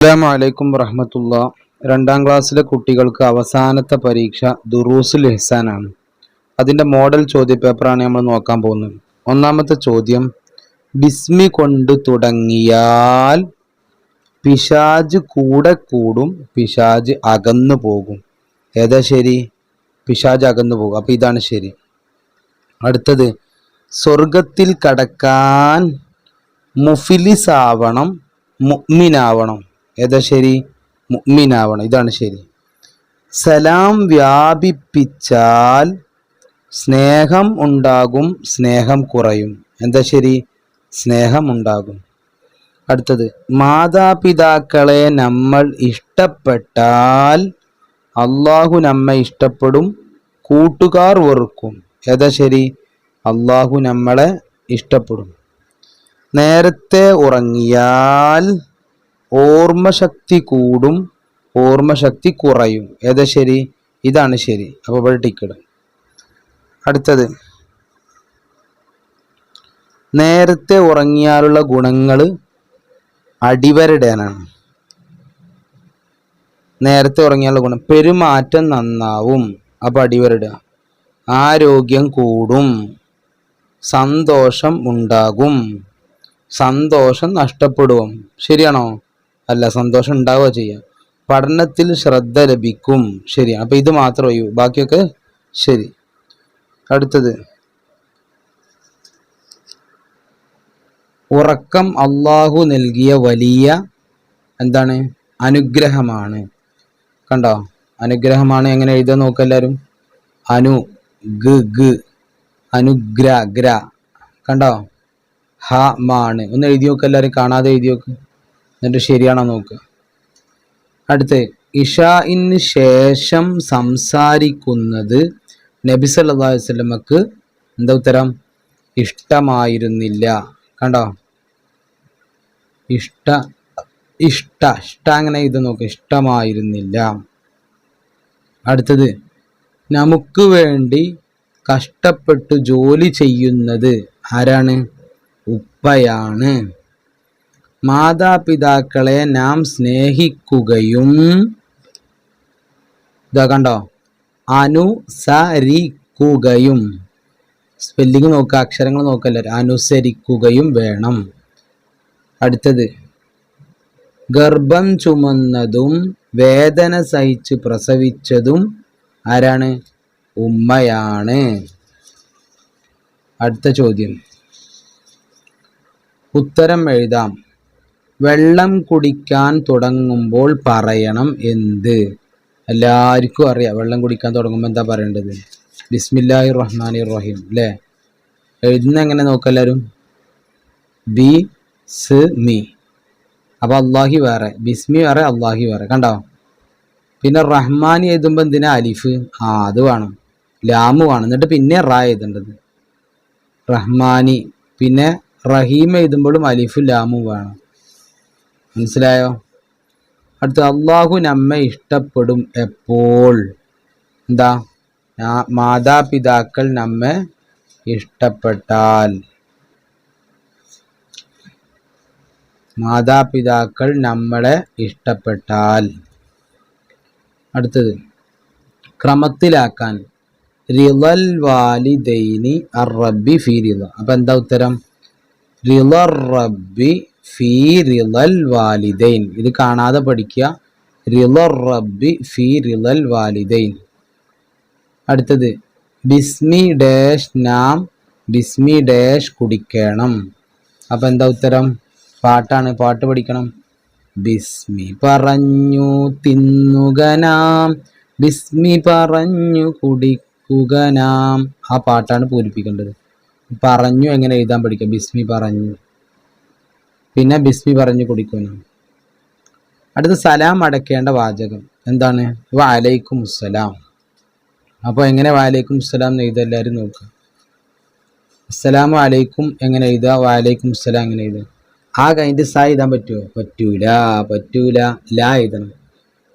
അസ്സലാമു അലൈക്കും വറഹ്മത്തുള്ള. 2ാം ക്ലാസ്സിലെ കുട്ടികൾക്ക് അവസാനത്തെ പരീക്ഷ ദുറൂസുൽ ഇഹ്സാനാണ്. അതിൻ്റെ മോഡൽ ചോദ്യപേപ്പറാണ് നമ്മൾ നോക്കാൻ പോകുന്നത്. ഒന്നാമത്തെ ചോദ്യം, ബിസ്മി കൊണ്ട് തുടങ്ങിയാൽ പിശാജ് കൂടെ കൂടും, പിശാജ് അകന്നു പോകും. ഏതാ ശരി? പിശാജ് അകന്നു പോകും. അപ്പം ഇതാണ് ശരി. അടുത്തത്, സ്വർഗത്തിൽ കടക്കാൻ മുഫിലിസാവണം, മുഅ്മിനാവണം. ഏതാ ശരി? മുഅ്മിനാവണം. ഇതാണ് ശരി. സലാം വ്യാപിപ്പിച്ചാൽ സ്നേഹം ഉണ്ടാകും, സ്നേഹം കുറയും. എന്താ ശരി? സ്നേഹം ഉണ്ടാകും. അടുത്തത്, മാതാപിതാക്കളെ നമ്മൾ ഇഷ്ടപ്പെട്ടാൽ അള്ളാഹു നമ്മെ ഇഷ്ടപ്പെടും, കൂട്ടുകാർ വെറുക്കും. ഏതാ ശരി? അള്ളാഹു നമ്മളെ ഇഷ്ടപ്പെടും. നേരത്തെ ഉറങ്ങിയാൽ ഓർമ്മശക്തി കൂടും, ഓർമ്മശക്തി കുറയും. ഏതാ ശരി? ഇതാണ് ശരി. അപ്പോൾ ഇവിടെ ടിക്കറ്റ്. അടുത്തത്, നേരത്തെ ഉറങ്ങിയാലുള്ള ഗുണങ്ങൾ അടിവരയിടാനാണ്. നേരത്തെ ഉറങ്ങിയാലുള്ള ഗുണം, പെരുമാറ്റം നന്നാവും. അപ്പോൾ അടിവരയിടുക. ആരോഗ്യം കൂടും, സന്തോഷം ഉണ്ടാകും, സന്തോഷം നഷ്ടപ്പെടും. ശരിയാണോ? അല്ല, സന്തോഷം ഉണ്ടാവുക ചെയ്യാം. പഠനത്തിൽ ശ്രദ്ധ ലഭിക്കും. ശരി. അപ്പം ഇത് മാത്രമേ ഉള്ളൂ, ബാക്കിയൊക്കെ ശരി. അടുത്തത്, ഉറക്കം അള്ളാഹു നൽകിയ വലിയ എന്താണ്? അനുഗ്രഹമാണ്. കണ്ടോ? അനുഗ്രഹമാണ്. എങ്ങനെ എഴുതാൻ നോക്കുക എല്ലാവരും. അനു ഗ അനുഗ്ര ഗ്ര. കണ്ടോ? ഹ മാണ്. ഒന്ന് എഴുതി നോക്കുക എല്ലാവരും, കാണാതെ എഴുതി നോക്ക്, എന്നിട്ട് ശരിയാണോ നോക്കുക. അടുത്ത്, ഇഷാഇന് ശേഷം സംസാരിക്കുന്നത് നബി സല്ലല്ലാഹു അലൈഹി വസല്ലമക്ക് എന്താ ഉത്തരം? ഇഷ്ടമായിരുന്നില്ല. കണ്ടോ? ഇഷ്ട അങ്ങനെ ഇത് നോക്കുക, ഇഷ്ടമായിരുന്നില്ല. അടുത്തത്, നമുക്ക് വേണ്ടി കഷ്ടപ്പെട്ട് ജോലി ചെയ്യുന്നത് ആരാണ്? ഉപ്പയാണ്. മാതാപിതാക്കളെ നാം സ്നേഹിക്കുകയും ഇതാ കണ്ടോ? അനുസരിക്കുകയും. സ്പെല്ലിങ് നോക്കുക, അക്ഷരങ്ങൾ നോക്കല്ല, അനുസരിക്കുകയും വേണം. അടുത്തത്, ഗർഭം ചുമന്നതും വേദന സഹിച്ച് പ്രസവിച്ചതും ആരാണ്? ഉമ്മയാണ്. അടുത്ത ചോദ്യം, ഉത്തരം എഴുതാം. വെള്ളം കുടിക്കാൻ തുടങ്ങുമ്പോൾ പറയണം എന്ത്? എല്ലാവർക്കും അറിയാം. വെള്ളം കുടിക്കാൻ തുടങ്ങുമ്പോൾ എന്താ പറയേണ്ടത്? ബിസ്മില്ലാഹിർ റഹ്മാനിർ റഹീം അല്ലേ? എഴുതുന്ന എങ്ങനെ നോക്കെല്ലാവരും. ബി സ് മി. അപ്പം അള്ളാഹി വേറെ, ബിസ്മി വേറെ, അള്ളാഹി വേറെ. കണ്ടോ? പിന്നെ റഹ്മാനി എഴുതുമ്പോൾ എന്തിനാ അലിഫ്? അത് വേണം. ലാമ് വേണം. എന്നിട്ട് പിന്നെ റ എഴുതേണ്ടത്. റഹ്മാനി. പിന്നെ റഹീം എഴുതുമ്പോഴും അലിഫും ലാമും വേണം. മനസ്സിലായോ? അടുത്ത, അള്ളാഹു നമ്മെ ഇഷ്ടപ്പെടും എപ്പോൾ? എന്താ? മാതാപിതാക്കൾ നമ്മെ ഇഷ്ടപ്പെട്ടാൽ. മാതാപിതാക്കൾ നമ്മളെ ഇഷ്ടപ്പെട്ടാൽ. അടുത്തത്, ക്രമത്തിലാക്കാൻ റിളൽ വാലിദൈനി അർ-റബ്ബി ഫീ റിള. അപ്പം എന്താ ഉത്തരം? റിളർ റബ്ബി ഫീ റിളൽ വാലിദൈൻ. ഇത് കാണാതെ പഠിക്കുക. റിളർ റബ്ബി ഫീ റിളൽ വാലിദൈൻ. അടുത്തത്, ബിസ്മി ഡാഷ് നാം ബിസ്മി ഡാഷ് കുടിക്കണം. അപ്പം എന്താ ഉത്തരം? പാട്ടാണ്, പാട്ട് പഠിക്കണം. ബിസ്മി പറഞ്ഞു തിന്നുക നാം, ബിസ്മി പറഞ്ഞു കുടിക്കുക നാം. ആ പാട്ടാണ് പൂരിപ്പിക്കേണ്ടത്. പറഞ്ഞു എങ്ങനെ എഴുതാൻ പഠിക്കുക. ബിസ്മി പറഞ്ഞു, പിന്നെ ബിസ്മി പറഞ്ഞു കുടിക്കണം. അടുത്ത, സലാം അടക്കേണ്ട വാചകം എന്താണ്? വഅലൈക്കും അസ്സലാം. അപ്പോൾ എങ്ങനെ വഅലൈക്കും അസ്സലാം എന്ന് എഴുതുക? എല്ലാവരും നോക്കുക. അസ്സലാമു അലൈക്കും എങ്ങനെ എഴുതുക? വഅലൈക്കും അസ്സലാം എങ്ങനെ എഴുതുക? ആ കഴിഞ്ഞിട്ട് സ എഴുതാൻ പറ്റുമോ? പറ്റൂല. ലാ എഴുതണം,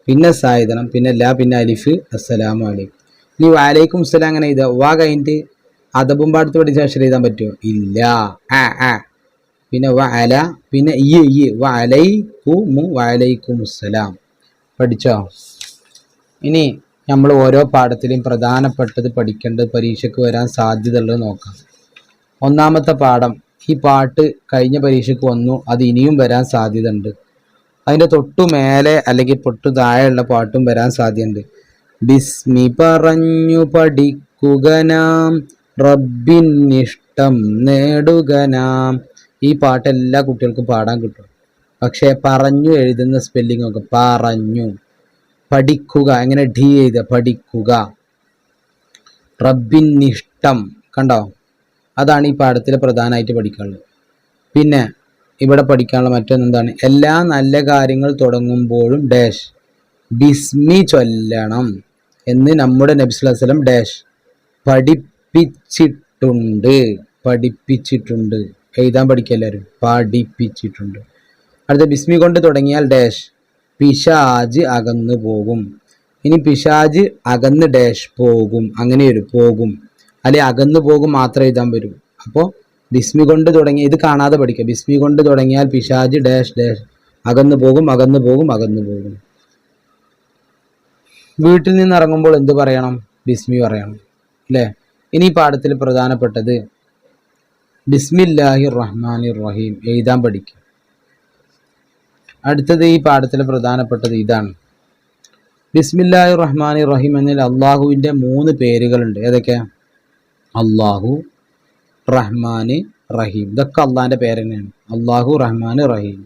പിന്നെ സ എഴുതണം, പിന്നെ ലാ, പിന്നെ അലിഫ്. അസ്സലാമു അലൈക്കും. ഇനി വഅലൈക്കും അസ്സലാം എങ്ങനെ എഴുതുക? വാ കഴിഞ്ഞിട്ട് അതബും പാടത്ത് പഠിച്ച അക്ഷരം എഴുതാൻ പറ്റുമോ? ഇല്ല. പിന്നെ വഅല, പിന്നെ ഈ വഅലൈകുമു വഅലൈകുമുസ്സലാം. പഠിച്ചോ? ഇനി നമ്മൾ ഓരോ പാഠത്തിലും പ്രധാനപ്പെട്ടത് പഠിക്കേണ്ടത് പരീക്ഷയ്ക്ക് വരാൻ സാധ്യതയുള്ളത് നോക്കാം. ഒന്നാമത്തെ പാഠം, ഈ പാട്ട് കഴിഞ്ഞ പരീക്ഷയ്ക്ക് വന്നു, അത് ഇനിയും വരാൻ സാധ്യത ഉണ്ട്. അതിൻ്റെ തൊട്ടു മേലെ അല്ലെങ്കിൽ തൊട്ടു താഴെയുള്ള പാട്ടും വരാൻ സാധ്യതയുണ്ട്. ബിസ്മി പറഞ്ഞു പഠിക്കുക നാം, റബ്ബിനിഷ്ടം നേടുക നാം. ഈ പാട്ട് എല്ലാ കുട്ടികൾക്കും പാടാൻ കിട്ടും. പക്ഷേ പറഞ്ഞു എഴുതുന്ന സ്പെല്ലിംഗ് ഒക്കെ പറഞ്ഞു. പഠിക്കുക എങ്ങനെ ഡി ചെയ്ത് പഠിക്കുക. റബ്ബിനിഷ്ടം കണ്ടോ, അതാണ് ഈ പാഠത്തിൽ പ്രധാനമായിട്ട് പഠിക്കാനുള്ളത്. പിന്നെ ഇവിടെ പഠിക്കാനുള്ള മറ്റൊന്നെന്താണ്, എല്ലാ നല്ല കാര്യങ്ങൾ തുടങ്ങുമ്പോഴും ഡാഷ് ബിസ്മി ചൊല്ലണം എന്ന് നമ്മുടെ നബി സല്ലല്ലാഹു അലൈഹി വസല്ലം ഡാഷ് പഠിപ്പിച്ചിട്ടുണ്ട്. എഴുതാൻ പഠിക്കുക എല്ലാവരും, പഠിപ്പിച്ചിട്ടുണ്ട്. അടുത്ത ബിസ്മി കൊണ്ട് തുടങ്ങിയാൽ ഡാഷ് പിശാജ് അകന്നു പോകും. ഇനി പിശാജ് അകന്ന് ഡാഷ് പോകും, അങ്ങനെ വരും, പോകും അല്ലെ അകന്നു പോകും മാത്രം എഴുതാൻ വരും. അപ്പോൾ ബിസ്മി കൊണ്ട് തുടങ്ങി, ഇത് കാണാതെ പഠിക്കുക. ബിസ്മി കൊണ്ട് തുടങ്ങിയാൽ പിശാജ് ഡാഷ് ഡാഷ് അകന്നു പോകും, അകന്നു പോകും, അകന്നു പോകും. വീട്ടിൽ നിന്ന് ഇറങ്ങുമ്പോൾ എന്ത് പറയണം? ബിസ്മി പറയണം അല്ലേ. ഇനി പാഠത്തിൽ പ്രധാനപ്പെട്ടത് ബിസ്മില്ലാഹിർ റഹ്മാനിർ റഹീം എഴുതാൻ പഠിക്കുക. അടുത്തത് ഈ പാഠത്തിൽ പ്രധാനപ്പെട്ടത് ഇതാണ്. ബിസ്മില്ലാഹിർ റഹ്മാനിർ റഹീം എന്നതിൽ അള്ളാഹുവിൻ്റെ 3 പേരുകളുണ്ട്. ഏതൊക്കെ? അള്ളാഹു, റഹ്മാന്, റഹീം. ഇതൊക്കെ അള്ളാഹിൻ്റെ പേര് തന്നെയാണ്. അള്ളാഹു, റഹ്മാന്, റഹീം.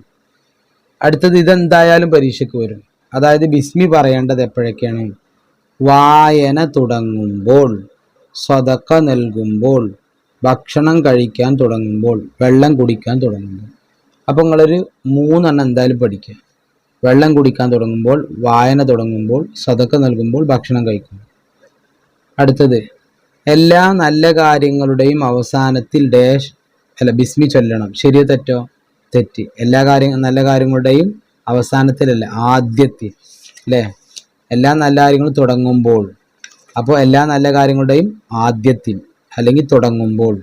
അടുത്തത് ഇതെന്തായാലും പരീക്ഷയ്ക്ക് വരും. അതായത് ബിസ്മി പറയേണ്ടത് എപ്പോഴൊക്കെയാണ്? വായന തുടങ്ങുമ്പോൾ, സദഖ നൽകുമ്പോൾ, ഭക്ഷണം കഴിക്കാൻ തുടങ്ങുമ്പോൾ, വെള്ളം കുടിക്കാൻ തുടങ്ങുമ്പോൾ. അപ്പോൾ നിങ്ങളൊരു 3 എണ്ണം എന്തായാലും പഠിക്കുക. വെള്ളം കുടിക്കാൻ തുടങ്ങുമ്പോൾ, വായന തുടങ്ങുമ്പോൾ, സദഖ നൽകുമ്പോൾ, ഭക്ഷണം കഴിക്കുമ്പോൾ. അടുത്തത് എല്ലാ നല്ല കാര്യങ്ങളുടെയും അവസാനത്തിൽ ഡാഷ് ബിസ്മി ചൊല്ലണം. ശരിയോ തെറ്റോ? തെറ്റ്. എല്ലാ നല്ല കാര്യങ്ങളുടെയും അവസാനത്തിലല്ല, ആദ്യത്തിൽ അല്ലേ. എല്ലാ നല്ല കാര്യങ്ങളും തുടങ്ങുമ്പോൾ, അപ്പോൾ എല്ലാ നല്ല കാര്യങ്ങളുടെയും ആദ്യത്തിൽ അല്ലെങ്കിൽ തുടങ്ങുമ്പോൾ.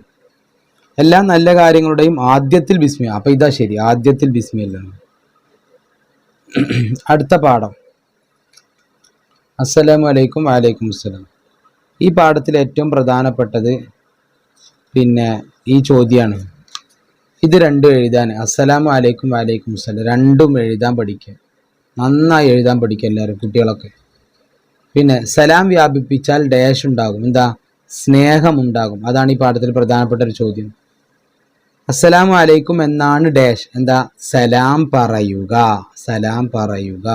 എല്ലാ നല്ല കാര്യങ്ങളുടെയും ആദ്യത്തിൽ ബിസ്മി. അപ്പോൾ ഇതാ ശരി, ആദ്യത്തിൽ ബിസ്മി അല്ല. അടുത്ത പാഠം അസ്സലാമു അലൈക്കും വഅലൈക്കും അസ്സലാം. ഈ പാഠത്തിൽ ഏറ്റവും പ്രധാനപ്പെട്ടത് പിന്നെ ഈ ചോദ്യമാണ്. ഇത് രണ്ടും എഴുതാൻ, അസ്സലാമു അലൈക്കും വഅലൈക്കും അസ്സലാം രണ്ടും എഴുതാൻ പഠിക്കുക. നന്നായി എഴുതാൻ പഠിക്കുക എല്ലാവരും, കുട്ടികളൊക്കെ. പിന്നെ സലാം വ്യാപിപ്പിച്ചാൽ ഡാഷ് ഉണ്ടാകും. എന്താ? സ്നേഹമുണ്ടാകും. അതാണ് ഈ പാഠത്തിൽ പ്രധാനപ്പെട്ട ഒരു ചോദ്യം. അസ്സലാമു അലൈക്കും എന്നാണ് ഡാഷ്. എന്താ? സലാം പറയുക, സലാം പറയുക,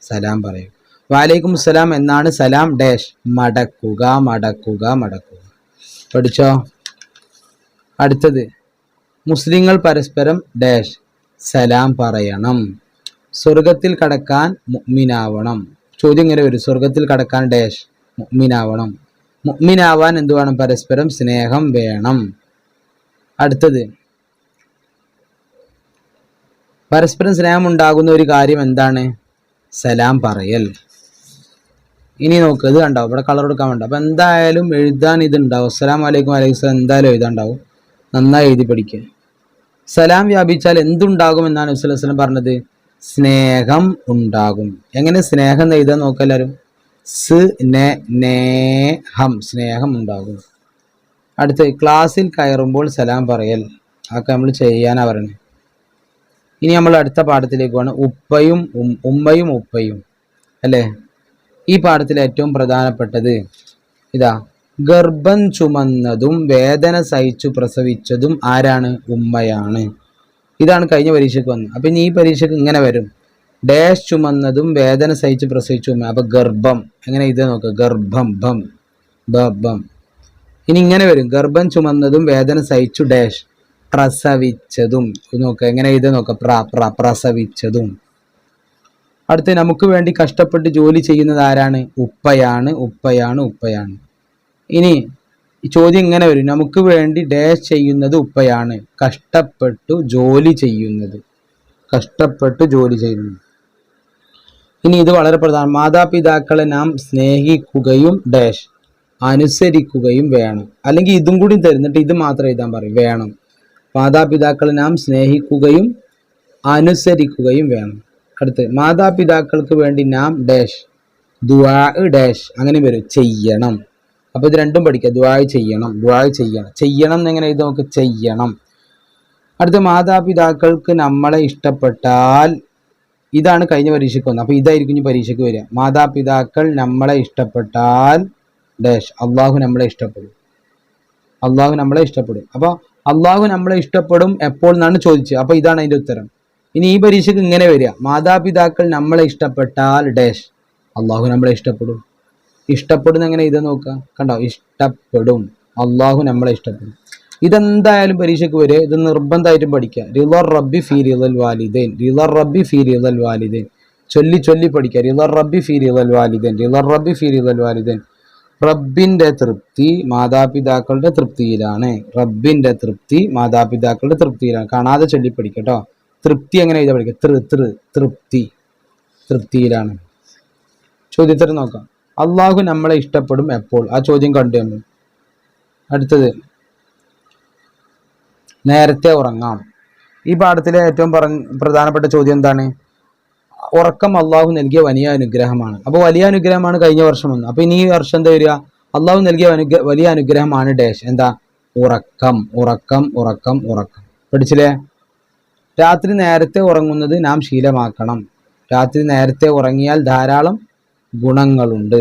സലാം പറയുക. വഅലൈക്കും അസ്സലാം എന്നാണ് സലാം ഡാഷ് മടക്കുക, മടക്കുക, മടക്കുക. പഠിച്ചോ? അടുത്തത് മുസ്ലിങ്ങൾ പരസ്പരം ഡാഷ് സലാം പറയണം. സ്വർഗത്തിൽ കടക്കാൻ മുഅ്മിനാവണം. ചോദ്യം ഇങ്ങനെ വരും, സ്വർഗത്തിൽ കടക്കാൻ ഡാഷ് മുഅ്മിനാവണം. മുഅ്മിനാവാൻ എന്ത് വേണം? പരസ്പരം സ്നേഹം വേണം. അടുത്തത് പരസ്പരം സ്നേഹം ഉണ്ടാകുന്ന ഒരു കാര്യം എന്താണ്? സലാം പറയൽ. ഇനി നോക്ക്, ഇത് കണ്ടാവും, ഇവിടെ കളർ എടുക്കാൻ വേണ്ട. അപ്പം എന്തായാലും എഴുതാൻ ഇതുണ്ടാവും. അസ്സലാമു അലൈക്കും വഅലൈക്കും സലാം എന്തായാലും എഴുതാണ്ടാവും. നന്നായി എഴുതി പഠിക്കുക. സലാം വ്യാപിച്ചാൽ എന്തുണ്ടാകും എന്നാണ് നബി സല്ലല്ലാഹു അലൈഹി വസല്ലം പറഞ്ഞത്? സ്നേഹം ഉണ്ടാകും. എങ്ങനെ സ്നേഹം എഴുതാൻ നോക്കെല്ലാവരും? സ്നേഹം, സ്നേഹം ഉണ്ടാകും. അടുത്ത് ക്ലാസ്സിൽ കയറുമ്പോൾ സലാം പറയൽ. അതൊക്കെ നമ്മൾ ചെയ്യാനാ പറയുന്നത്. ഇനി നമ്മൾ അടുത്ത പാഠത്തിലേക്ക് പോകണം. ഉമ്മയും ഉപ്പയും അല്ലേ. ഈ പാഠത്തിൽ ഏറ്റവും പ്രധാനപ്പെട്ടത് ഇതാ, ഗർഭം ചുമന്നതും വേദന സഹിച്ചു പ്രസവിച്ചതും ആരാണ്? ഉമ്മയാണ്. ഇതാണ് കഴിഞ്ഞ പരീക്ഷയ്ക്ക് വന്നത്. അപ്പം ഇനി ഈ പരീക്ഷയ്ക്ക് ഇങ്ങനെ വരും, ഡാഷ് ചുമന്നതും വേദന സഹിച്ചു പ്രസവിച്ചു ഉമ്മ. അപ്പൊ ഗർഭം എങ്ങനെ ഇത് നോക്കുക? ഗർഭം, ഭം, ബം. ഇനി ഇങ്ങനെ വരും, ഗർഭം ചുമന്നതും വേദന സഹിച്ചു ഡാഷ് പ്രസവിച്ചതും. നോക്കുക എങ്ങനെ ഇത് നോക്കുക? പ്രസവിച്ചതും. അടുത്ത് നമുക്ക് വേണ്ടി കഷ്ടപ്പെട്ട് ജോലി ചെയ്യുന്നത് ആരാണ്? ഉപ്പയാണ്, ഉപ്പയാണ്, ഉപ്പയാണ്. ഇനി ഈ ചോദ്യം ഇങ്ങനെ വരും, നമുക്ക് വേണ്ടി ഡാഷ് ചെയ്യുന്നത് ഉപ്പയാണ്, കഷ്ടപ്പെട്ടു ജോലി ചെയ്യുന്നത്, കഷ്ടപ്പെട്ടു ജോലി ചെയ്യുന്നത്. ഇനി ഇത് വളരെ പ്രധാനം. മാതാപിതാക്കളെ നാം സ്നേഹിക്കുകയും ഡാഷ് അനുസരിക്കുകയും വേണം. അല്ലെങ്കിൽ ഇതും കൂടി തരുന്നിട്ട് ഇത് മാത്രം എഴുതാൻ പറയും, വേണം. മാതാപിതാക്കളെ നാം സ്നേഹിക്കുകയും അനുസരിക്കുകയും വേണം. അടുത്ത് മാതാപിതാക്കൾക്ക് വേണ്ടി നാം ഡാഷ് ദുആ ഡാഷ് അങ്ങനെ വരും ചെയ്യണം. അപ്പോൾ ഇത് രണ്ടും പഠിക്കുക. ദുആ ചെയ്യണം, ദുആ ചെയ്യണം. ചെയ്യണം എന്നെങ്ങനെ ഇത് നമുക്ക് ചെയ്യണം. അടുത്ത മാതാപിതാക്കൾക്ക് നമ്മളെ ഇഷ്ടപ്പെട്ടാൽ, ഇതാണ് കഴിഞ്ഞ പരീക്ഷയ്ക്ക് വന്നത്. അപ്പോൾ ഇതായിരിക്കും ഇനി പരീക്ഷയ്ക്ക് വരിക. മാതാപിതാക്കൾ നമ്മളെ ഇഷ്ടപ്പെട്ടാൽ ഡാഷ് അള്ളാഹു നമ്മളെ ഇഷ്ടപ്പെടും. അള്ളാഹു നമ്മളെ ഇഷ്ടപ്പെടും. അപ്പോൾ അള്ളാഹു നമ്മളെ ഇഷ്ടപ്പെടും എപ്പോൾ എന്നാണ് ചോദിച്ചത്. അപ്പോൾ ഇതാണ് അതിൻ്റെ ഉത്തരം. ഇനി ഈ പരീക്ഷയ്ക്ക് ഇങ്ങനെ വരിക. മാതാപിതാക്കൾ നമ്മളെ ഇഷ്ടപ്പെട്ടാൽ ഡാഷ് അള്ളാഹു നമ്മളെ ഇഷ്ടപ്പെടും. ഇഷ്ടപ്പെടുന്ന എങ്ങനെ ഇത് നോക്കുക, കണ്ടോ, ഇഷ്ടപ്പെടും, അള്ളാഹു നമ്മളെ ഇഷ്ടപ്പെടും. ഇതെന്തായാലും പരീക്ഷയ്ക്ക് വരിക. ഇത് നിർബന്ധമായിട്ടും പഠിക്കുക. റിളർ റബ്ബി ഫീ റിളൽ വാലിദൈൻ, റിളർ റബ്ബി ഫീ റിളൽ വാലിദൈൻ ചൊല്ലി ചൊല്ലി പഠിക്കുക. റിളർ റബ്ബി ഫീ റിളൽ വാലിദൈൻ, റിളർ റബ്ബി ഫീ റിളൽ വാലിദൈൻ. റബ്ബിന്റെ തൃപ്തി മാതാപിതാക്കളുടെ തൃപ്തിയിലാണ്. റബ്ബിന്റെ തൃപ്തി മാതാപിതാക്കളുടെ തൃപ്തിയിലാണ്. കാണാതെ ചൊല്ലി പഠിക്കട്ടോ. തൃപ്തി എങ്ങനെ എഴുതാ പഠിക്കുക. തൃപ്തി, തൃപ്തിയിലാണ്. ചോദ്യത്തിന് നോക്കാം. അള്ളാഹു നമ്മളെ ഇഷ്ടപ്പെടും എപ്പോൾ? ആ ചോദ്യം കണ്ടു നമ്മൾ. അടുത്തത് നേരത്തെ ഉറങ്ങാം. ഈ പാഠത്തിലെ ഏറ്റവും പ്രധാനപ്പെട്ട ചോദ്യം എന്താണ്? ഉറക്കം അള്ളാഹു നൽകിയ വലിയ അനുഗ്രഹമാണ്. അപ്പോൾ വലിയ അനുഗ്രഹമാണ് കഴിഞ്ഞ വർഷം വന്നത്. അപ്പോൾ ഇനി ഈ വർഷം എന്താ വരിക? അള്ളാഹു നൽകിയ വലിയ അനുഗ്രഹമാണ് ഡാഷ് എന്താ? ഉറക്കം, ഉറക്കം, ഉറക്കം, ഉറക്കം. പഠിച്ചില്ലേ? രാത്രി നേരത്തെ ഉറങ്ങുന്നത് നാം ശീലമാക്കണം. രാത്രി നേരത്തെ ഉറങ്ങിയാൽ ധാരാളം ഗുണങ്ങളുണ്ട്.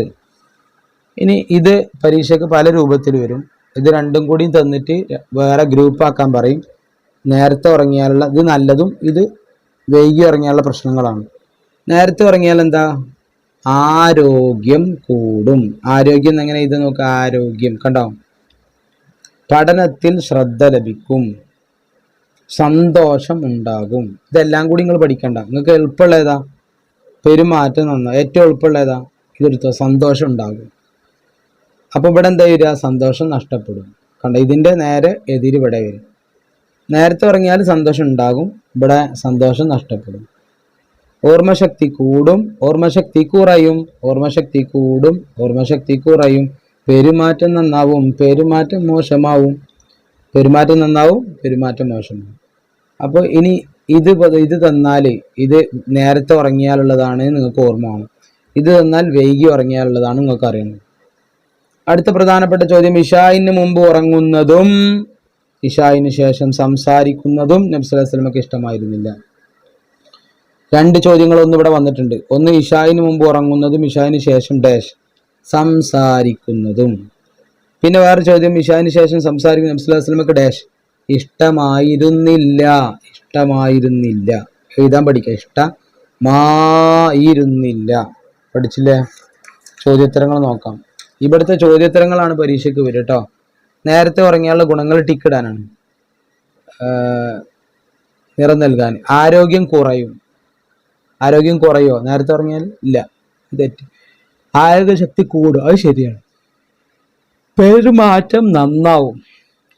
ഇനി ഇത് പരീക്ഷയ്ക്ക് പല രൂപത്തിൽ വരും. ഇത് രണ്ടും കൂടി തന്നിട്ട് വേറെ ഗ്രൂപ്പാക്കാൻ പറയും. നേരത്തെ ഉറങ്ങിയാലുള്ള ഇത് നല്ലതും ഇത് വൈകി ഉറങ്ങിയാലുള്ള പ്രശ്നങ്ങളാണ്. നേരത്തെ ഉറങ്ങിയാൽ എന്താ? ആരോഗ്യം കൂടും. ആരോഗ്യം എങ്ങനെ ഇത് നോക്കുക. ആരോഗ്യം കണ്ടോ. പഠനത്തിൽ ശ്രദ്ധ ലഭിക്കും, സന്തോഷം ഉണ്ടാകും. ഇതെല്ലാം കൂടി നിങ്ങൾ പഠിക്കണ്ട. നിങ്ങൾക്ക് എളുപ്പമുള്ള ഏതാ? പെരുമാറ്റം നന്നാവും. ഏറ്റവും എളുപ്പമുള്ള ഏതാ? ഇതെടുത്തോ. സന്തോഷം ഉണ്ടാകും. അപ്പോൾ ഇവിടെ എന്താ വരിക? സന്തോഷം നഷ്ടപ്പെടും. കണ്ട, ഇതിൻ്റെ നേരെ എതിര് ഇവിടെ വരും. നേരത്തെ ഉറങ്ങിയാൽ സന്തോഷം ഉണ്ടാകും, ഇവിടെ സന്തോഷം നഷ്ടപ്പെടും. ഓർമ്മശക്തി കൂടും, ഓർമ്മശക്തി കുറയും. ഓർമ്മശക്തി കൂടും, ഓർമ്മശക്തി കുറയും. പെരുമാറ്റം നന്നാവും, പെരുമാറ്റം മോശമാവും. പെരുമാറ്റം നന്നാവും, പെരുമാറ്റം മോശമാവും. അപ്പോൾ ഇനി ഇത് തന്നാൽ ഇത് നേരത്തെ ഉറങ്ങിയാലുള്ളതാണ് നിങ്ങൾക്ക് ഓർമ്മ വേണം. ഇത് തന്നാൽ വൈകി ഉറങ്ങിയാലുള്ളതാണ് നിങ്ങൾക്ക് അറിയണം. അടുത്ത പ്രധാനപ്പെട്ട ചോദ്യം, ഇശായിന് മുമ്പ് ഉറങ്ങുന്നതും ഇശായിന് ശേഷം സംസാരിക്കുന്നതും നബി സല്ലല്ലാഹു അലൈഹി വസല്ലമക്ക് ഇഷ്ടമായിരുന്നില്ല. രണ്ട് ചോദ്യങ്ങളൊന്നും ഇവിടെ വന്നിട്ടുണ്ട്. ഒന്ന് ഇശായിന് മുമ്പ് ഉറങ്ങുന്നതും ഇശായിന് ശേഷം ഡാഷ് സംസാരിക്കുന്നതും. പിന്നെ വേറെ ചോദ്യം, ഇശായിന് ശേഷം സംസാരിക്കുന്ന നബി സല്ലല്ലാഹു അലൈഹി വസല്ലമക്ക് ഡാഷ് ഇഷ്ടമായിരുന്നില്ല. ഇഷ്ടമായിരുന്നില്ല എഴുതാൻ പഠിക്കുക. ഇഷ്ടമായിരുന്നില്ല. പഠിച്ചില്ലേ? ചോദ്യോത്തരങ്ങൾ നോക്കാം. ഇവിടുത്തെ ചോദ്യോത്തരങ്ങളാണ് പരീക്ഷയ്ക്ക് വരും കേട്ടോ. നേരത്തെ ഉറങ്ങിയാലുള്ള ഗുണങ്ങൾ ടിക്കിടാനാണ്, നിറം നൽകാൻ. ആരോഗ്യം കുറയും. ആരോഗ്യം കുറയോ നേരത്തെ ഉറങ്ങിയാൽ? ഇല്ല, തെറ്റ്. ആരോഗ്യശക്തി കൂടും, അത് ശരിയാണ്. പെരുമാറ്റം നന്നാവും,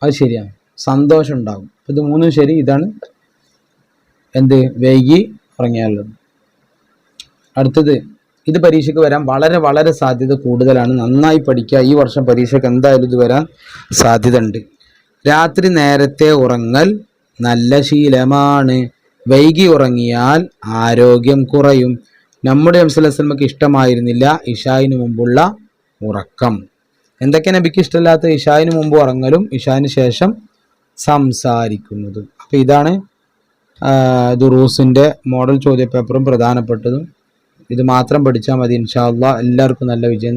അത് ശരിയാണ്. സന്തോഷം ഉണ്ടാകും, ഇത് മൂന്നും ശരി. ഇതാണ് എന്ത്? വൈകി ഉറങ്ങിയാലുള്ളത്. അടുത്തത്, ഇത് പരീക്ഷയ്ക്ക് വരാൻ വളരെ വളരെ സാധ്യത കൂടുതലാണ്. നന്നായി പഠിക്കുക. ഈ വർഷം പരീക്ഷയ്ക്ക് എന്തായാലും ഇത് വരാൻ സാധ്യത ഉണ്ട്. രാത്രി നേരത്തെ ഉറങ്ങൽ നല്ല ശീലമാണ്. വൈകി ഉറങ്ങിയാൽ ആരോഗ്യം കുറയും. നമ്മുടെ നബി സല്ലല്ലാഹു അലൈഹി വസല്ലമക്ക് ഇഷ്ടമായിരുന്നില്ല ഇശായിന് മുമ്പുള്ള ഉറക്കം. എന്തൊക്കെ നബിക്ക് ഇഷ്ടമില്ലാത്ത? ഇശായിന് മുമ്പ് ഉറങ്ങലും ഇശായിന് ശേഷം സംസാരിക്കുന്നതും. അപ്പോൾ ഇതാണ് ദുറൂസിൻ്റെ മോഡൽ ചോദ്യപേപ്പറും പ്രധാനപ്പെട്ടതും. ഇത് മാത്രം പഠിച്ചാൽ മതി. ഇൻഷാ അല്ലാഹ് എല്ലാവർക്കും നല്ല വിജയം.